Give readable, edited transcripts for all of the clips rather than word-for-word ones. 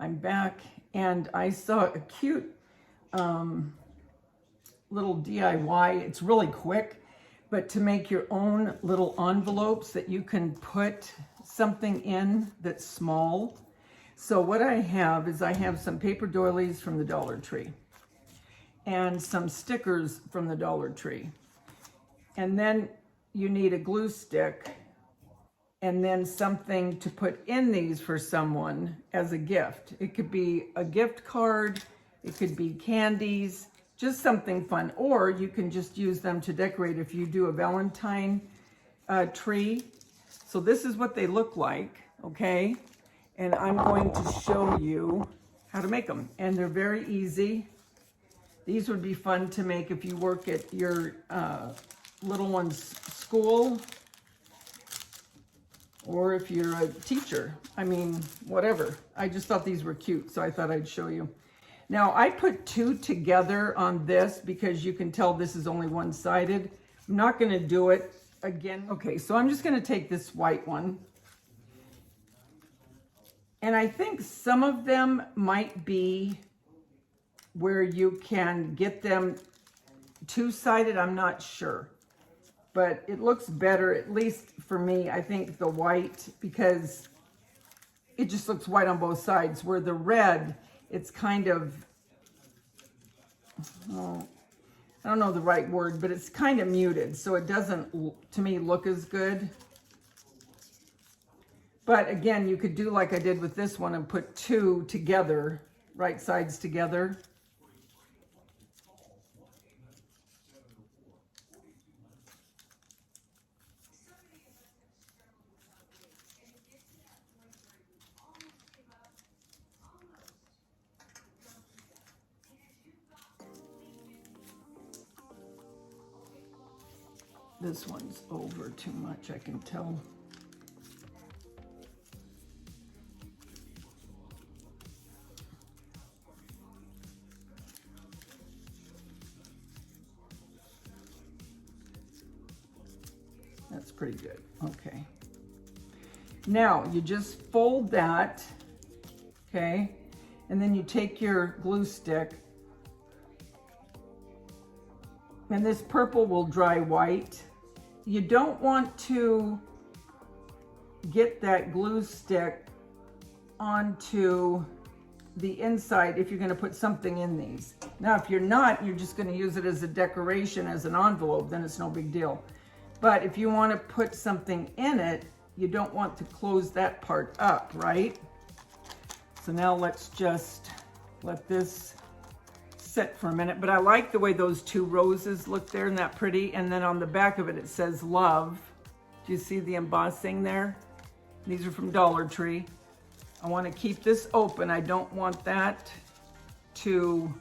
I'm back, and I saw a cute little DIY. It's really quick, but to make your own little envelopes that you can put something in that's small. So what I have is I have some paper doilies from the Dollar Tree and some stickers from the Dollar Tree. And then you need a glue stick and then something to put in these for someone as a gift. It could be a gift card, it could be candies, just something fun. Or you can just use them to decorate if you do a Valentine tree. So this is what they look like, okay? And I'm going to show you how to make them. And they're very easy. These would be fun to make if you work at your little one's school, or if you're a teacher. I mean, whatever. I just thought these were cute, so I thought I'd show you. Now, I put two together on this because you can tell this is only one-sided. I'm not gonna do it again. Okay, so I'm just gonna take this white one. And I think some of them might be where you can get them two-sided, I'm not sure. But it looks better, at least for me, I think the white, because it just looks white on both sides, where the red, it's kind of, oh, I don't know the right word, but it's kind of muted, so it doesn't, to me, look as good. But again, you could do like I did with this one and put two together, right sides together. This one's over too much, I can tell. That's pretty good. Okay. Now you just fold that, okay? And then you take your glue stick, and this purple will dry white. You don't want to get that glue stick onto the inside if you're going to put something in these. Now, if you're not, you're just going to use it as a decoration, as an envelope, then it's no big deal. But if you want to put something in it, you don't want to close that part up, right? So now let's just let this sit for a minute. But I like the way those two roses look there, and that pretty. And then on the back of it, it says love. Do you see the embossing there? These are from Dollar Tree. I want to keep this open. I don't want that to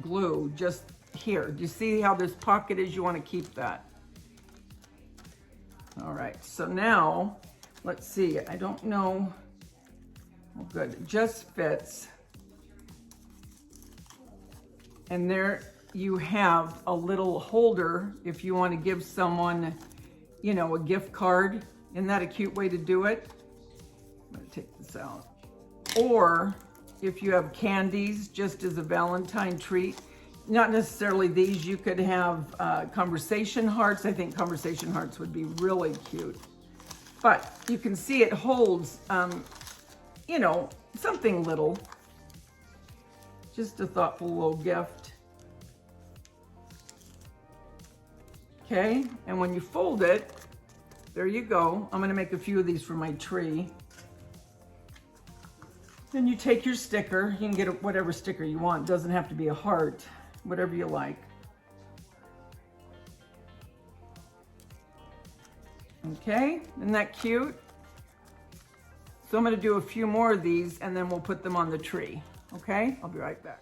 glue just here. Do you see how this pocket is? You want to keep that. All right, so now, let's see. I don't know. Oh, good, it just fits. And there you have a little holder if you want to give someone, you know, a gift card. Isn't that a cute way to do it? I'm going to take this out. Or if you have candies just as a Valentine treat, not necessarily these, you could have conversation hearts. I think conversation hearts would be really cute. But you can see it holds, you know, something little. Just a thoughtful little gift. Okay, and when you fold it, there you go. I'm gonna make a few of these for my tree. Then you take your sticker. You can get whatever sticker you want. It doesn't have to be a heart, whatever you like. Okay, isn't that cute? So I'm gonna do a few more of these and then we'll put them on the tree. Okay, I'll be right back.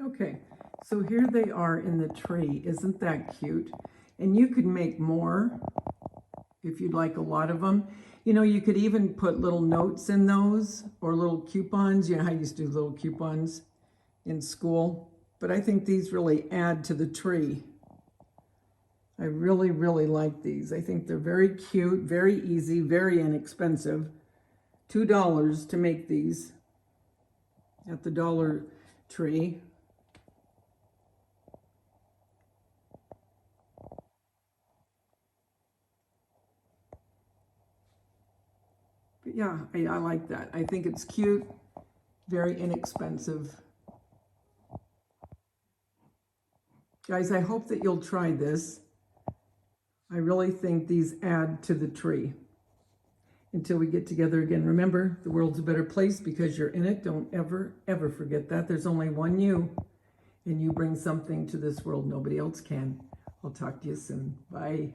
Okay, so here they are in the tree. Isn't that cute? And you could make more if you'd like a lot of them. You know, you could even put little notes in those or little coupons. You know how you used to do little coupons in school? But I think these really add to the tree. I really, really like these. I think they're very cute, very easy, very inexpensive. $2 to make these at the Dollar Tree. But yeah, I like that. I think it's cute, very inexpensive. Guys, I hope that you'll try this. I really think these add to the tree. Until we get together again, remember, the world's a better place because you're in it. Don't ever, ever forget that. There's only one you, and you bring something to this world nobody else can. I'll talk to you soon. Bye.